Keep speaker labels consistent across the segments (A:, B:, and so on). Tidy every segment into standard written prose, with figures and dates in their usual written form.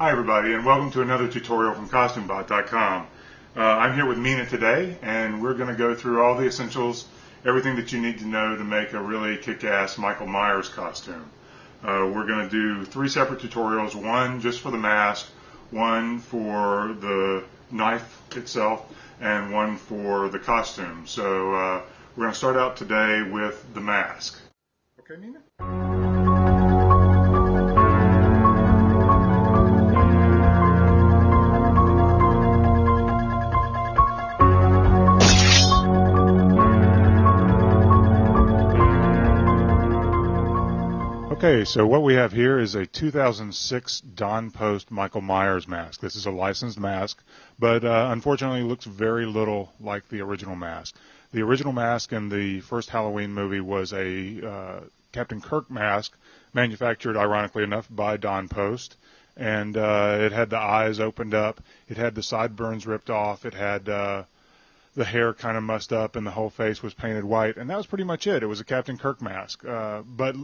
A: Hi everybody, and welcome to another tutorial from CostumeBot.com. I'm here with Mina today, and we're going to go through all the essentials, everything that you need to know to make a really kick-ass Michael Myers costume. We're going to do 3 separate tutorials, one just for the mask, one for the knife itself, and one for the costume. So we're going to start out today with the mask. Okay, Mina? Okay, so what we have here is a 2006 Don Post Michael Myers mask. This is a licensed mask, but unfortunately looks very little like the original mask. The original mask in the first Halloween movie was a Captain Kirk mask, manufactured, ironically enough, by Don Post, and it had the eyes opened up, it had the sideburns ripped off, it had the hair kind of mussed up, and the whole face was painted white, and that was pretty much it. It was a Captain Kirk mask, but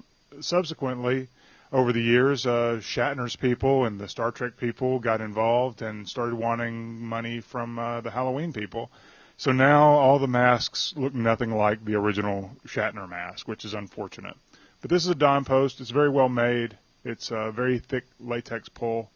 A: subsequently, over the years, Shatner's people and the Star Trek people got involved and started wanting money from the Halloween people. So now all the masks look nothing like the original Shatner mask, which is unfortunate. But this is a Don Post. It's very well made. It's a very thick latex pull.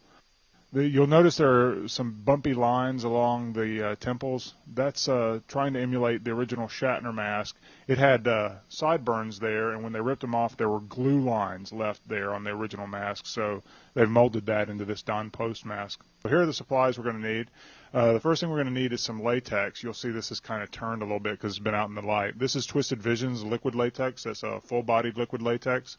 A: You'll notice there are some bumpy lines along the temples. That's trying to emulate the original Shatner mask. It had sideburns there, and when they ripped them off, there were glue lines left there on the original mask, so they've molded that into this Don Post mask. So here are the supplies we're going to need. The first thing we're going to need is some latex. You'll see this is kind of turned a little bit because it's been out in the light. This is Twisted Vision's liquid latex. That's a full-bodied liquid latex.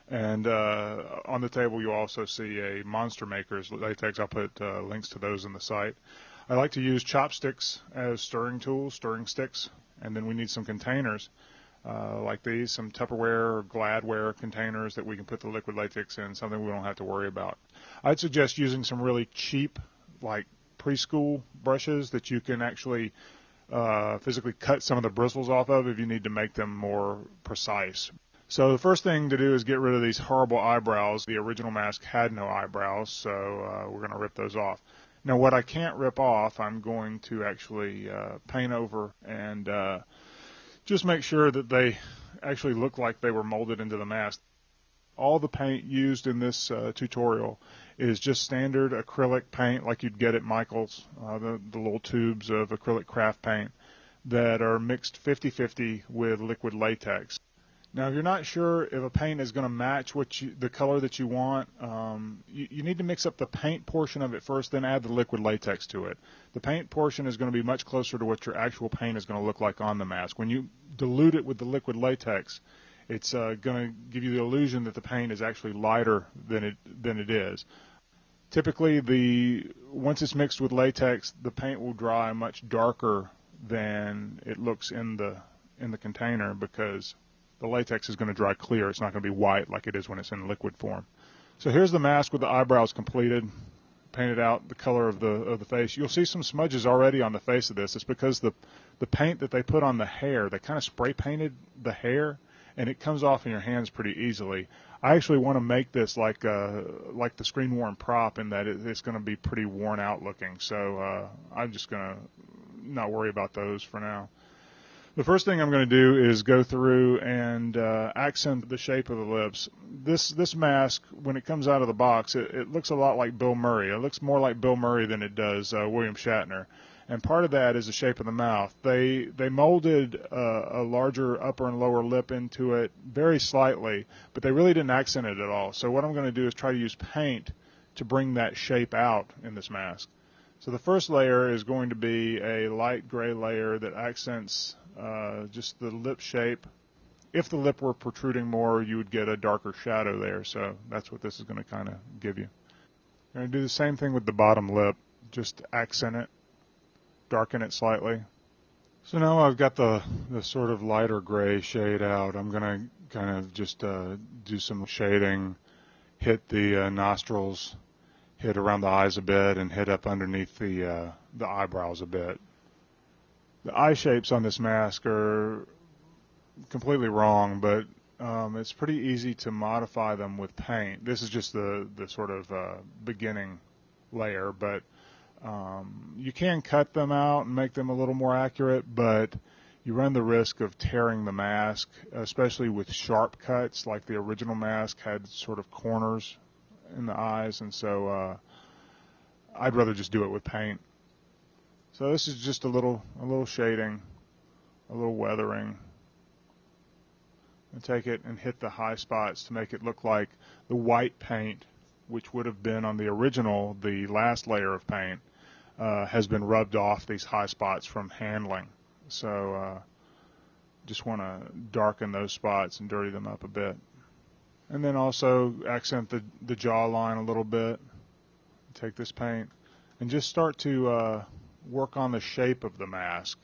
A: And on the table you'll also see a Monster Maker's latex. I'll put links to those in the site. I like to use chopsticks as stirring tools, stirring sticks, and then we need some containers like these, some Tupperware or Gladware containers that we can put the liquid latex in, something we don't have to worry about. I'd suggest using some really cheap, like preschool brushes that you can actually physically cut some of the bristles off of if you need to make them more precise. So the first thing to do is get rid of these horrible eyebrows. The original mask had no eyebrows, so we're going to rip those off. Now what I can't rip off, I'm going to actually paint over and just make sure that they actually look like they were molded into the mask. All the paint used in this tutorial is just standard acrylic paint like you'd get at Michael's, the little tubes of acrylic craft paint that are mixed 50-50 with liquid latex. Now, if you're not sure if a paint is going to match the color that you want, you need to mix up the paint portion of it first, then add the liquid latex to it. The paint portion is going to be much closer to what your actual paint is going to look like on the mask. When you dilute it with the liquid latex, it's going to give you the illusion that the paint is actually lighter than it is. Typically, once it's mixed with latex, the paint will dry much darker than it looks in the container because the latex is going to dry clear. It's not going to be white like it is when it's in liquid form. So here's the mask with the eyebrows completed, painted out the color of the face. You'll see some smudges already on the face of this. It's because the paint that they put on the hair, they kind of spray painted the hair, and it comes off in your hands pretty easily. I actually want to make this like the screen worn prop in that it's going to be pretty worn out looking. So I'm just going to not worry about those for now. The first thing I'm going to do is go through and accent the shape of the lips. This mask, when it comes out of the box, it looks a lot like Bill Murray. It looks more like Bill Murray than it does William Shatner. And part of that is the shape of the mouth. They molded a larger upper and lower lip into it very slightly, but they really didn't accent it at all. So what I'm going to do is try to use paint to bring that shape out in this mask. So the first layer is going to be a light gray layer that accents just the lip shape. If the lip were protruding more, you would get a darker shadow there, so that's what this is going to kind of give you. I'm going to do the same thing with the bottom lip, just accent it, darken it slightly. So now I've got the sort of lighter gray shade out. I'm going to kind of just do some shading, hit the nostrils, hit around the eyes a bit, and hit up underneath the eyebrows a bit. The eye shapes on this mask are completely wrong, but it's pretty easy to modify them with paint. This is just the sort of beginning layer, but you can cut them out and make them a little more accurate, but you run the risk of tearing the mask, especially with sharp cuts like the original mask had sort of corners in the eyes, and so I'd rather just do it with paint. So this is just a little shading, a little weathering. And take it and hit the high spots to make it look like the white paint, which would have been on the original, the last layer of paint, has been rubbed off these high spots from handling. So just want to darken those spots and dirty them up a bit. And then also accent the jawline a little bit. Take this paint and just start to work on the shape of the mask.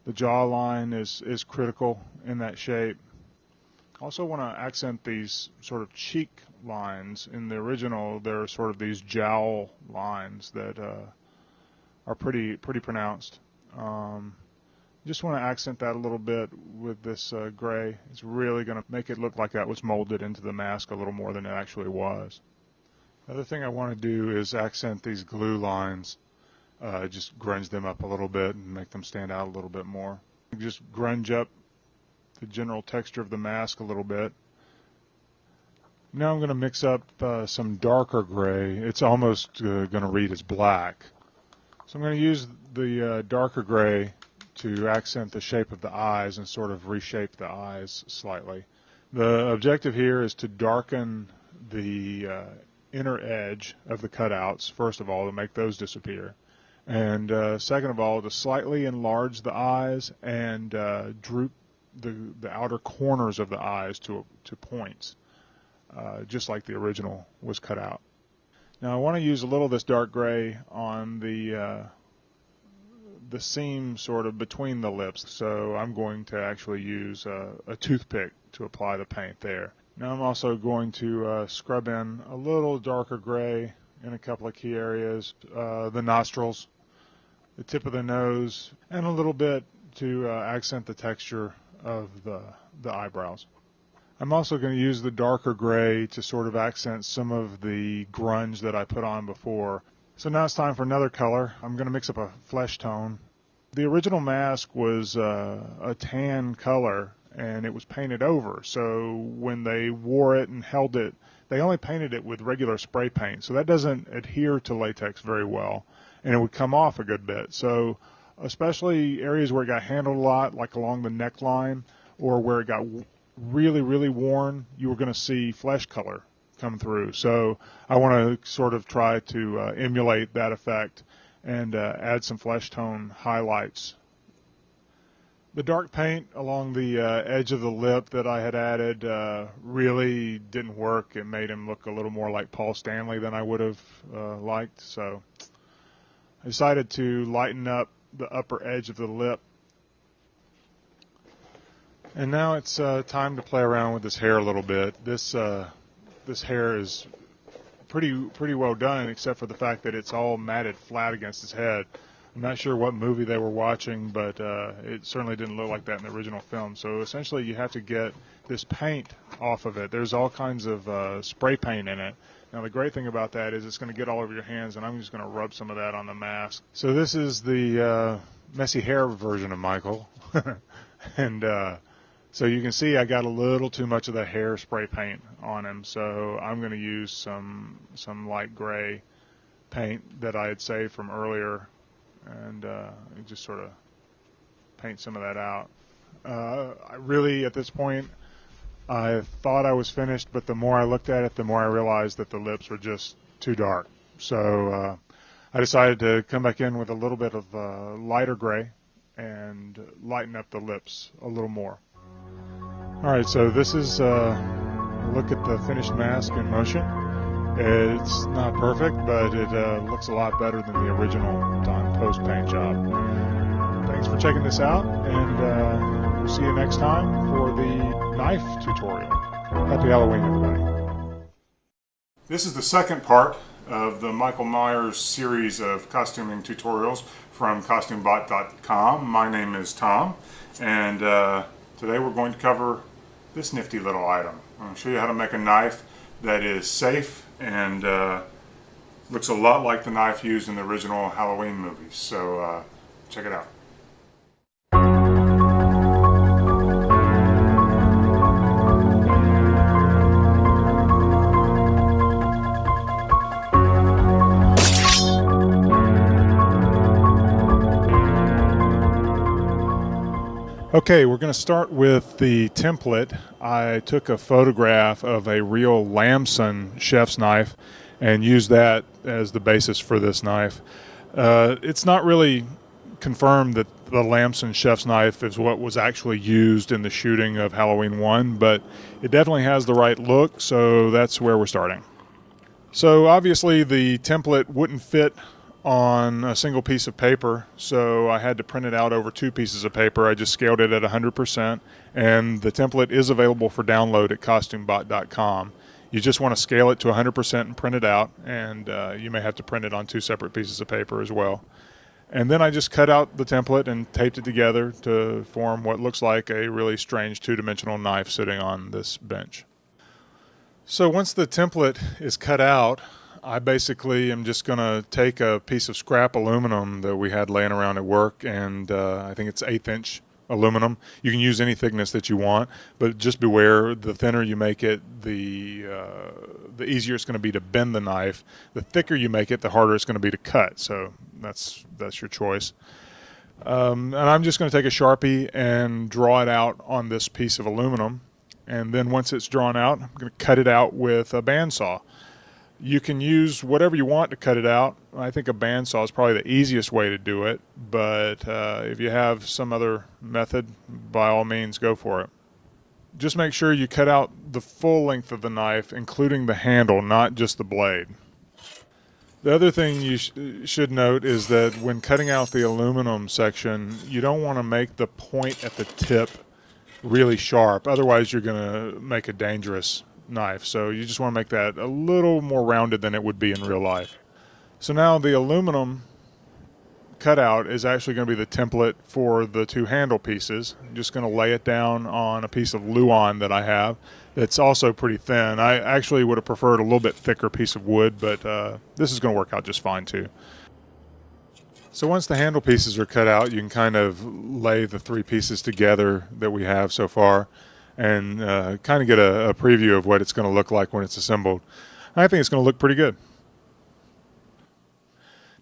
A: The jawline is critical in that shape. Also want to accent these sort of cheek lines. In the original, there are sort of these jowl lines that are pretty pronounced. Just want to accent that a little bit with this gray. It's really going to make it look like that was molded into the mask a little more than it actually was. The other thing I want to do is accent these glue lines. Just grunge them up a little bit and make them stand out a little bit more. Just grunge up the general texture of the mask a little bit. Now I'm going to mix up some darker gray. It's almost going to read as black. So I'm going to use the darker gray to accent the shape of the eyes and sort of reshape the eyes slightly. The objective here is to darken the inner edge of the cutouts, first of all, to make those disappear. And second of all, to slightly enlarge the eyes and droop the outer corners of the eyes to points, just like the original was cut out. Now I want to use a little of this dark gray on the seam sort of between the lips, so I'm going to actually use a toothpick to apply the paint there. Now I'm also going to scrub in a little darker gray in a couple of key areas, the nostrils, the tip of the nose, and a little bit to accent the texture of the eyebrows. I'm also going to use the darker gray to sort of accent some of the grunge that I put on before. So now it's time for another color. I'm going to mix up a flesh tone. The original mask was a tan color and it was painted over, so when they wore it and held it, they only painted it with regular spray paint, so that doesn't adhere to latex very well, and it would come off a good bit. So especially areas where it got handled a lot, like along the neckline, or where it got really worn, you were going to see flesh color come through. So I want to sort of try to emulate that effect and add some flesh tone highlights. The dark paint along the edge of the lip that I had added really didn't work. It made him look a little more like Paul Stanley than I would have liked. So I decided to lighten up the upper edge of the lip. And now it's time to play around with this hair a little bit. This hair is pretty well done, except for the fact that it's all matted flat against his head. I'm not sure what movie they were watching, but it certainly didn't look like that in the original film. So essentially you have to get this paint off of it. There's all kinds of spray paint in it. Now the great thing about that is it's going to get all over your hands, and I'm just going to rub some of that on the mask. So this is the messy hair version of Michael. And so you can see I got a little too much of the hair spray paint on him, so I'm going to use some light gray paint that I had saved from earlier, and just sort of paint some of that out. I really, at this point, I thought I was finished, but the more I looked at it, the more I realized that the lips were just too dark. So I decided to come back in with a little bit of lighter gray and lighten up the lips a little more. All right, so this is a look at the finished mask in motion. It's not perfect, but it looks a lot better than the original Don Post paint job. Thanks for checking this out, and we'll see you next time for the knife tutorial. Happy Halloween, everybody. This is the second part of the Michael Myers series of costuming tutorials from CostumeBot.com. My name is Tom, and today we're going to cover this nifty little item. I'm going to show you how to make a knife that is safe and Looks a lot like the knife used in the original Halloween movies, so check it out. Okay, we're going to start with the template. I took a photograph of a real Lamson chef's knife and used that as the basis for this knife. It's not really confirmed that the Lamson chef's knife is what was actually used in the shooting of Halloween 1, but it definitely has the right look, so that's where we're starting. So obviously the template wouldn't fit on a single piece of paper, so I had to print it out over 2 pieces of paper. I just scaled it at 100%, and the template is available for download at costumebot.com. You just want to scale it to 100% and print it out, and you may have to print it on 2 separate pieces of paper as well. And then I just cut out the template and taped it together to form what looks like a really strange 2-dimensional knife sitting on this bench. So once the template is cut out, I basically am just going to take a piece of scrap aluminum that we had laying around at work, and I think it's 1/8" aluminum. You can use any thickness that you want, but just beware, the thinner you make it, the easier it's going to be to bend the knife. The thicker you make it, the harder it's going to be to cut, so that's your choice. And I'm just going to take a Sharpie and draw it out on this piece of aluminum, and then once it's drawn out, I'm going to cut it out with a bandsaw. You can use whatever you want to cut it out. I think a bandsaw is probably the easiest way to do it, but if you have some other method, by all means, go for it. Just make sure you cut out the full length of the knife, including the handle, not just the blade. The other thing you should note is that when cutting out the aluminum section, you don't want to make the point at the tip really sharp. Otherwise, you're going to make a dangerous knife, so you just want to make that a little more rounded than it would be in real life. So now the aluminum cutout is actually going to be the template for the 2 handle pieces. I'm just going to lay it down on a piece of Luan that I have that's also pretty thin. I actually would have preferred a little bit thicker piece of wood, but this is going to work out just fine too. So once the handle pieces are cut out, you can kind of lay the 3 pieces together that we have so far and kind of get a preview of what it's going to look like when it's assembled. I think it's going to look pretty good.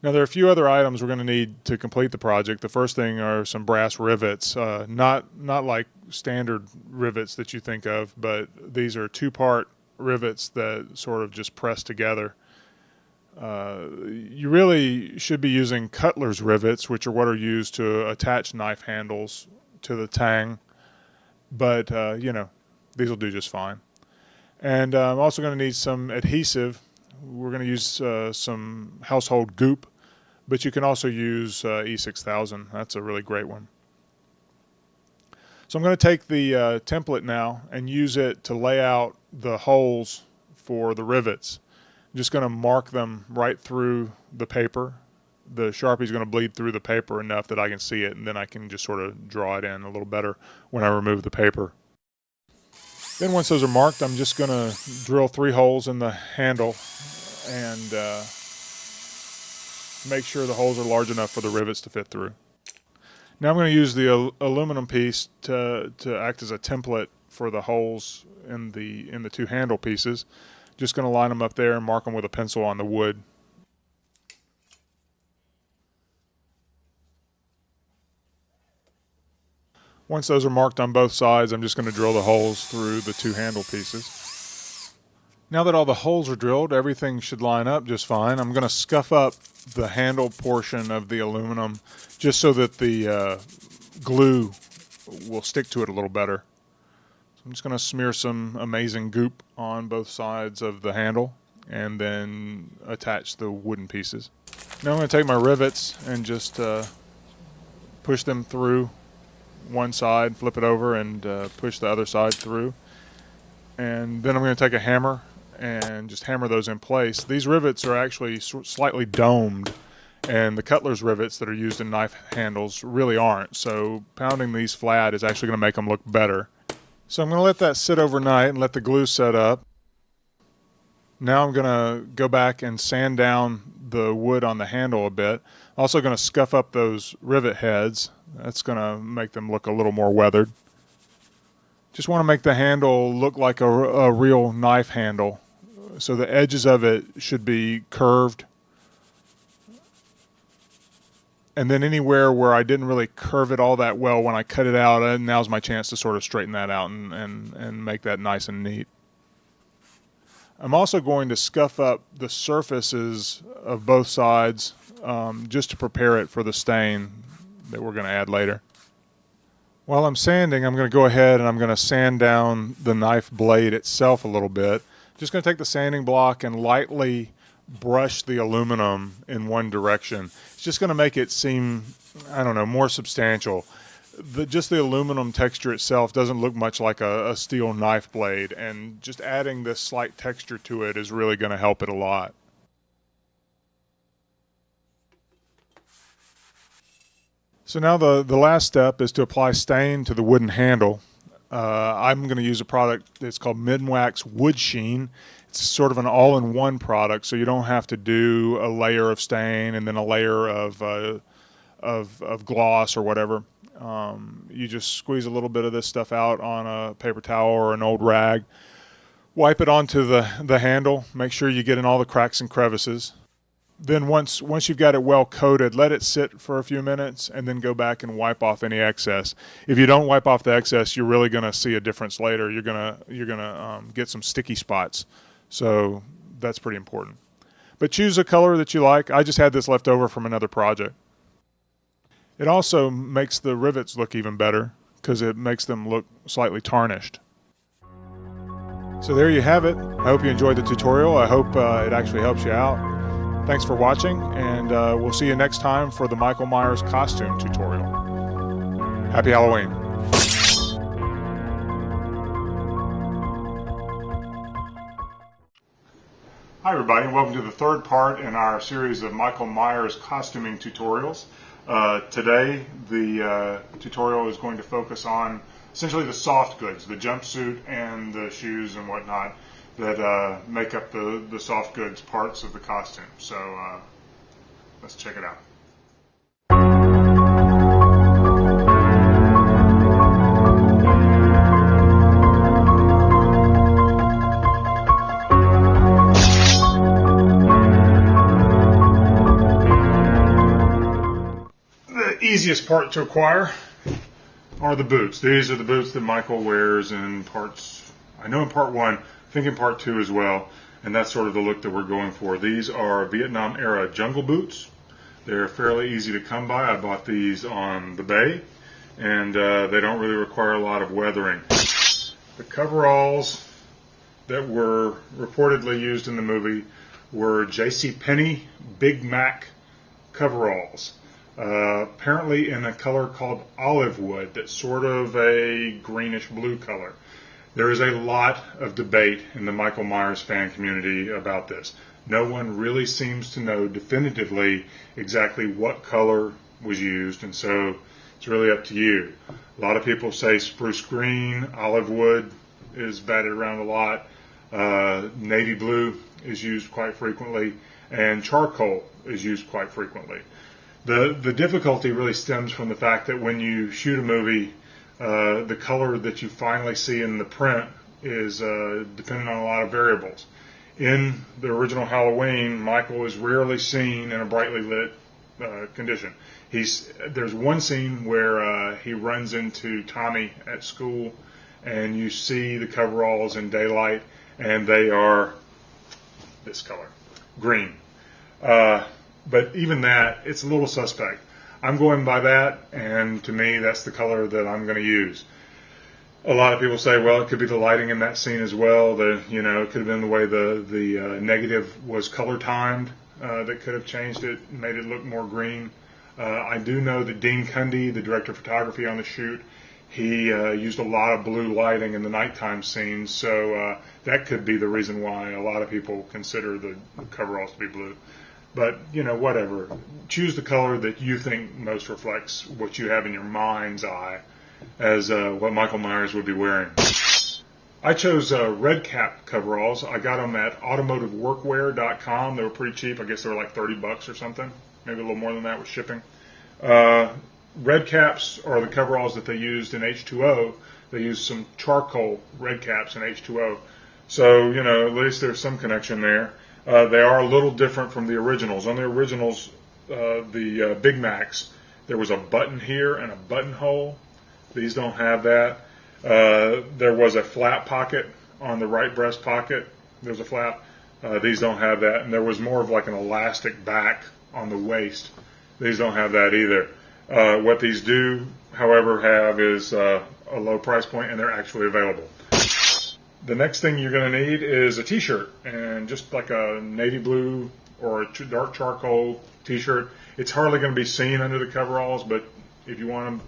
A: Now there are a few other items we're going to need to complete the project. The first thing are some brass rivets, not like standard rivets that you think of, but these are 2-part rivets that sort of just press together. You really should be using cutler's rivets, which are what are used to attach knife handles to the tang. But, you know, these will do just fine. And I'm also going to need some adhesive. We're going to use some household goop, but you can also use E6000. That's a really great one. So I'm going to take the template now and use it to lay out the holes for the rivets. I'm just going to mark them right through the paper. The Sharpie is going to bleed through the paper enough that I can see it, and then I can just sort of draw it in a little better when I remove the paper. Then once those are marked, I'm just going to drill 3 holes in the handle and make sure the holes are large enough for the rivets to fit through. Now I'm going to use the aluminum piece to act as a template for the holes in the 2 handle pieces. Just going to line them up there and mark them with a pencil on the wood. Once those are marked on both sides, I'm just going to drill the holes through the 2 handle pieces. Now that all the holes are drilled, everything should line up just fine. I'm going to scuff up the handle portion of the aluminum just so that the glue will stick to it a little better. So I'm just going to smear some amazing goop on both sides of the handle and then attach the wooden pieces. Now I'm going to take my rivets and just push them through one side, flip it over, and push the other side through. And then I'm going to take a hammer and just hammer those in place. These rivets are actually slightly domed, and the cutler's rivets that are used in knife handles really aren't. So pounding these flat is actually going to make them look better. So I'm going to let that sit overnight and let the glue set up. Now I'm going to go back and sand down the wood on the handle a bit. Also going to scuff up those rivet heads. That's going to make them look a little more weathered. Just want to make the handle look like a real knife handle. So the edges of it should be curved. And then anywhere where I didn't really curve it all that well when I cut it out, now's my chance to sort of straighten that out and make that nice and neat. I'm also going to scuff up the surfaces of both sides just to prepare it for the stain that we're going to add later. While I'm sanding, I'm going to go ahead and I'm going to sand down the knife blade itself a little bit. Just going to take the sanding block and lightly brush the aluminum in one direction. It's just going to make it seem, I don't know, more substantial. Just the aluminum texture itself doesn't look much like a steel knife blade, and just adding this slight texture to it is really going to help it a lot. So now the last step is to apply stain to the wooden handle. I'm going to use a product that's called Minwax Wood Sheen. It's sort of an all-in-one product, so you don't have to do a layer of stain and then a layer of gloss or whatever. You just squeeze a little bit of this stuff out on a paper towel or an old rag. Wipe it onto the handle. Make sure you get in all the cracks and crevices. Then once you've got it well coated, let it sit for a few minutes and then go back and wipe off any excess. If you don't wipe off the excess, you're really going to see a difference later. You're gonna get some sticky spots. So that's pretty important. But choose a color that you like. I just had this left over from another project. It also makes the rivets look even better because it makes them look slightly tarnished. So there you have it. I hope you enjoyed the tutorial. I hope it actually helps you out. Thanks for watching, and we'll see you next time for the Michael Myers costume tutorial. Happy Halloween. Hi everybody, and welcome to the third part in our series of Michael Myers costuming tutorials. Today the tutorial is going to focus on essentially the soft goods, the jumpsuit and the shoes and whatnot that make up the soft goods parts of the costume. So let's check it out. The easiest part to acquire are the boots. These are the boots that Michael wears in parts, I know in part one, I think in part two as well, and that's sort of the look that we're going for. These are Vietnam era jungle boots. They're fairly easy to come by. I bought these on the Bay, and they don't really require a lot of weathering. The coveralls that were reportedly used in the movie were JCPenney Big Mac coveralls. Apparently in a color called olive wood, that's sort of a greenish blue color. There is a lot of debate in the Michael Myers fan community about this. No one really seems to know definitively exactly what color was used, and so it's really up to you. A lot of people say spruce green, olive wood is batted around a lot, navy blue is used quite frequently, and charcoal is used quite frequently. The difficulty really stems from the fact that when you shoot a movie, the color that you finally see in the print is dependent on a lot of variables. In the original Halloween, Michael is rarely seen in a brightly lit condition. There's one scene where he runs into Tommy at school, and you see the coveralls in daylight, and they are this color, green. But even that, it's a little suspect. I'm going by that, and to me, that's the color that I'm going to use. A lot of people say, well, it could be the lighting in that scene as well. It could have been the way the negative was color timed that could have changed it and made it look more green. I do know that Dean Cundy, the director of photography on the shoot, he used a lot of blue lighting in the nighttime scenes, so that could be the reason why a lot of people consider the coveralls to be blue. But, whatever. Choose the color that you think most reflects what you have in your mind's eye as what Michael Myers would be wearing. I chose red cap coveralls. I got them at automotiveworkwear.com. They were pretty cheap. I guess they were like $30 or something, maybe a little more than that with shipping. Red caps are the coveralls that they used in H2O. They used some charcoal red caps in H2O. So, you know, at least there's some connection there. They are a little different from the originals. On the originals, the Big Macs, there was a button here and a buttonhole. These don't have that. There was a flap pocket on the right breast pocket. There's a flap. These don't have that. And there was more of like an elastic back on the waist. These don't have that either. What these do, however, have is a low price point, and they're actually available. The next thing you're going to need is a t-shirt, and just like a navy blue or a dark charcoal t-shirt. It's hardly going to be seen under the coveralls, but if you want to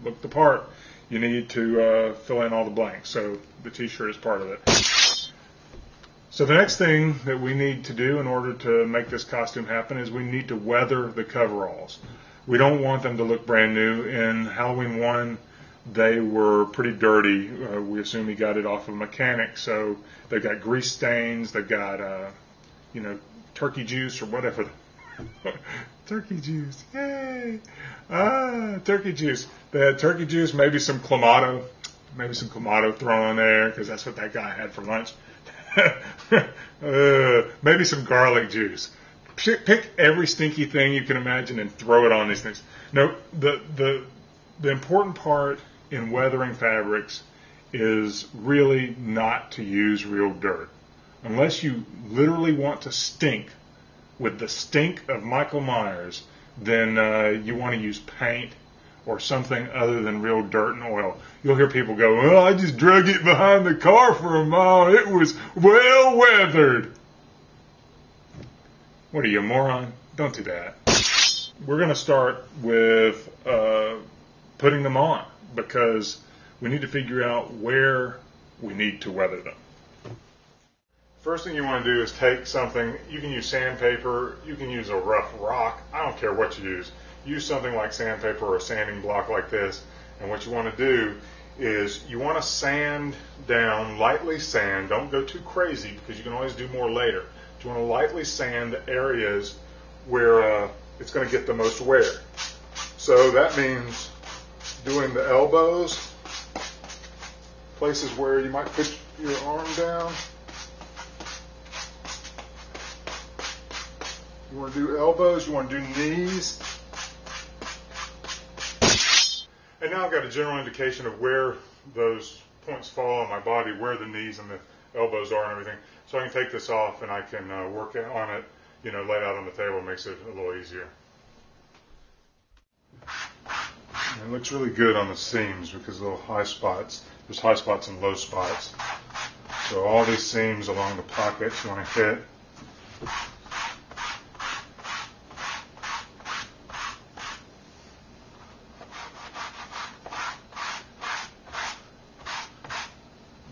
A: look the part, you need to fill in all the blanks. So the t-shirt is part of it. So the next thing that we need to do in order to make this costume happen is we need to weather the coveralls. We don't want them to look brand new. In Halloween 1, they were pretty dirty. We assume he got it off of a mechanic, so they've got grease stains. They've got, turkey juice or whatever. Turkey juice, yay! Turkey juice. They had turkey juice, maybe some Clamato thrown on there because that's what that guy had for lunch. Maybe some garlic juice. Pick every stinky thing you can imagine and throw it on these things. No, the important part in weathering fabrics is really not to use real dirt. Unless you literally want to stink with the stink of Michael Myers, then you want to use paint or something other than real dirt and oil. You'll hear people go, well, I just drug it behind the car for a mile. It was well weathered. What are you, a moron? Don't do that. We're going to start with putting them on because we need to figure out where we need to weather them. First thing you want to do is take something. You can use sandpaper. You can use a rough rock. I don't care what you use. Use something like sandpaper or a sanding block like this. And what you want to do is you want to sand down, lightly sand. Don't go too crazy because you can always do more later. You want to lightly sand the areas where it's going to get the most wear. So that means doing the elbows, places where you might put your arm down. You want to do elbows, you want to do knees. And now I've got a general indication of where those points fall on my body, where the knees and the elbows are and everything. So I can take this off and I can work on it, lay it out on the table. It makes it a little easier. And it looks really good on the seams because of the little high spots. There's high spots and low spots. So all these seams along the pockets you want to hit.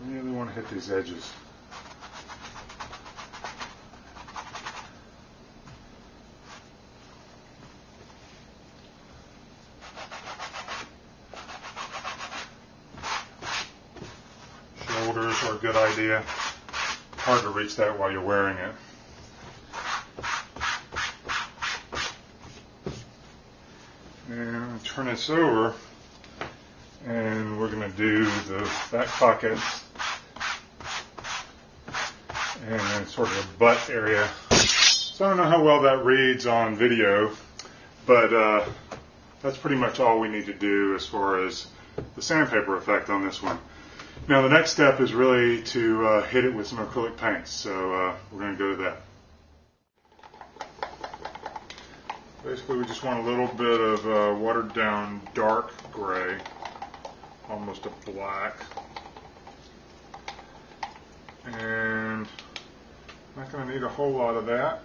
A: Really want to hit these edges. Shoulders are a good idea. Hard to reach that while you're wearing it. And turn this over, and we're going to do the back pocket and sort of the butt area. So I don't know how well that reads on video, but that's pretty much all we need to do as far as the sandpaper effect on this one. Now the next step is really to hit it with some acrylic paints, so we're going to go to that. Basically we just want a little bit of watered down dark gray, almost a black, and not going to need a whole lot of that,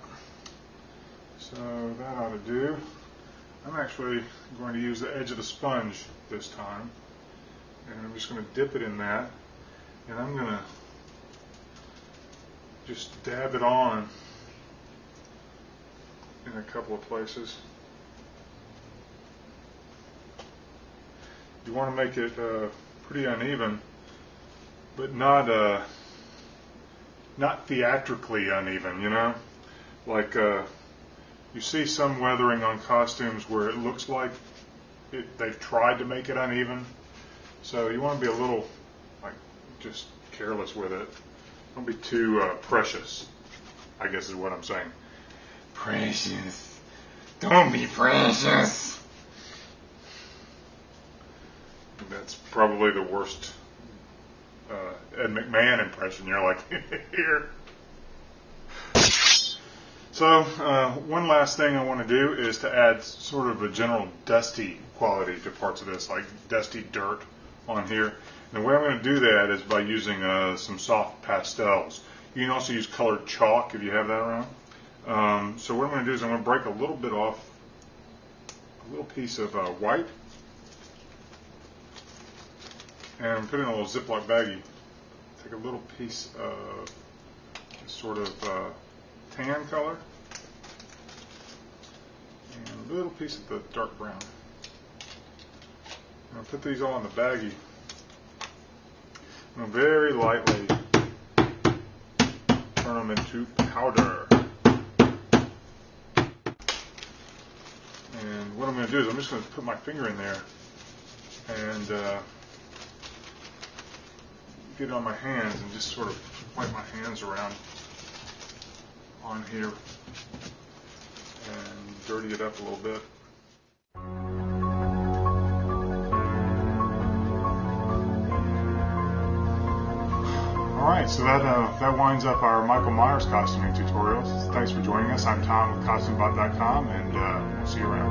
A: so that ought to do. I'm actually going to use the edge of the sponge this time, and I'm just going to dip it in that, and I'm going to just dab it on in a couple of places. You want to make it pretty uneven but not theatrically uneven, you know? Like you see some weathering on costumes where it looks like they've tried to make it uneven. So you want to be a little, like, just careless with it. Don't be too precious, I guess is what I'm saying. Precious. Don't be precious. That's probably the worst Ed McMahon impression. You're like, here. So one last thing I want to do is to add sort of a general dusty quality to parts of this, like dusty dirt on here. And the way I'm going to do that is by using some soft pastels. You can also use colored chalk if you have that around. So what I'm going to do is I'm going to break a little bit off, a little piece of white, and put it in a little Ziploc baggie. Take a little piece of sort of tan color and a little piece of the dark brown. I'm going to put these all in the baggie. I'm going to very lightly turn them into powder. And what I'm going to do is I'm just going to put my finger in there and get it on my hands and just sort of wipe my hands around on here and dirty it up a little bit. Alright, so that winds up our Michael Myers costuming tutorials. Thanks for joining us. I'm Tom with CostumeBot.com, and we'll see you around.